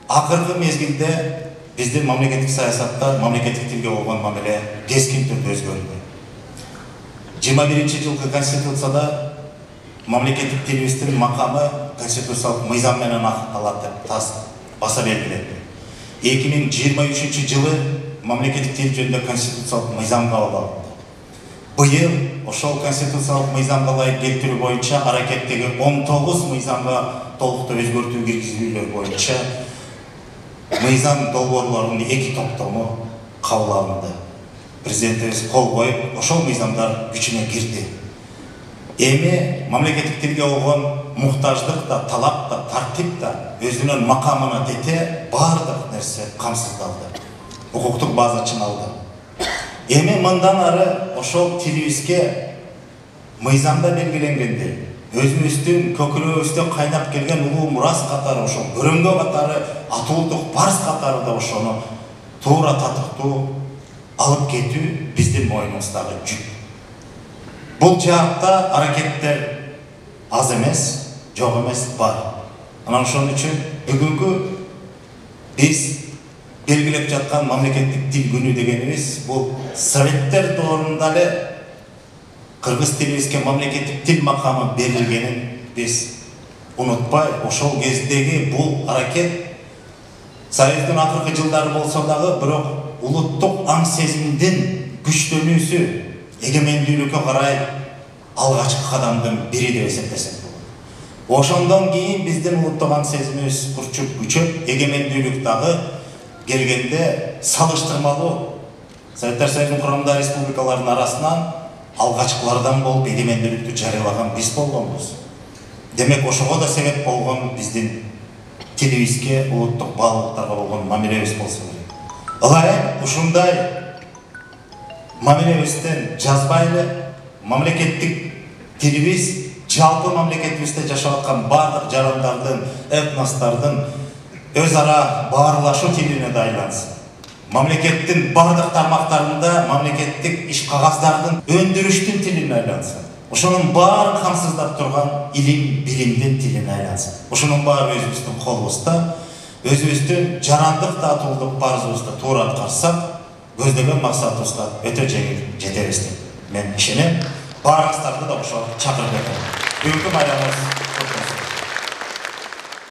акыркы мезгилде биздин мамлекеттик саясатта мамлекеттик тилге болгон мамиле кескин түрдө өзгөрдү. 21-жылкы конституцияда мамлекеттик тилибиздин макамы конституциялык мыйзам менен аныкталат деп баса белгиленди. 2023-жылы мамлекеттик тил жөнүндө конституциялык мыйзам кабыл алынды. Быйыл ошол конституциялык мыйзамга ылайык келтирүү боюнча аракеттеги 19 мыйзамга толуктуу өзгөртүү киргизүүлөр боюнча мыйзам долбоорлорунун 2 топтому кабыл алынды. Президентибиз кол коюп, ошол мыйзамдар күчүнө кирди. Эми мамлекеттик тилге болгон муктаждык да, талап да, тартип да өзүнүн макамына тете бардык нерсе камсыздалды. Укуктук база чыңалды. Эми мындан ары ошол тилибизге мыйзамда белгиленгендей өзүбүздүн көкүрөгүбүздө кайнап келген улуу мурас катары, ошол көрөңгө катары, атуулдук барс катары да ошону туура татыктуу алып кетүү биздин мойнубуздагы жүк. Бул жаакта аракеттер аз эмес, жок эмес бар. Анан ошон үчүн бүгүнкү биз белгилеп жаткан мамлекеттик тил күнү дегенибиз бул советтер доорунда эле кыргыз тилибизге мамлекеттик тил макамы берилгенин биз унутпай, ошол кездеги бул аракет советтин акыркы жылдары болсо дагы бирок улуттук аң сезимдин күчтөнүүсү эгемендүүлүккө карай алгачкы кадамдын бири деп эсептесек болот. Ошондон кийин биздин улуттук аң сезимибиз курчуп күчөп, эгемендүүлүк дагы келгенде салыштырмалуу Советтер Союзунун курамындагы республикалардын арасынан алгачкылардан болуп эгемендүүлүктү жарыялаган биз болгонбуз. Демек ошого да себеп болгон биздин тилибизге, улуттук баалуулуктарга болгон мамилебиз болсо керек. Ылайык ушундай мамилебизден жазбайлы мамлекеттик тилибиз жалпы мамлекетибизде жашап аткан бардык жарандардын, этностордун өз ара баарлашуу тилине да айлансын. Мамлекеттин бардык тармактарында мамлекеттик иш кагаздардын өндүрүштүн тилине айлансын. Ошонун баарын камсыздап турган илим, билимдин тилине айлансын. Ошонун баары өзүбүздүн колубузда, өзүбүздүн жарандык татуулдук парызыбызды туура аткарсак, көздөгөн максатыбызга өтө жеңил жетебиз деп мен ишенем. Баарыңыздарды да ошого чакырып жатам. Бүгүнкү байрамыбыз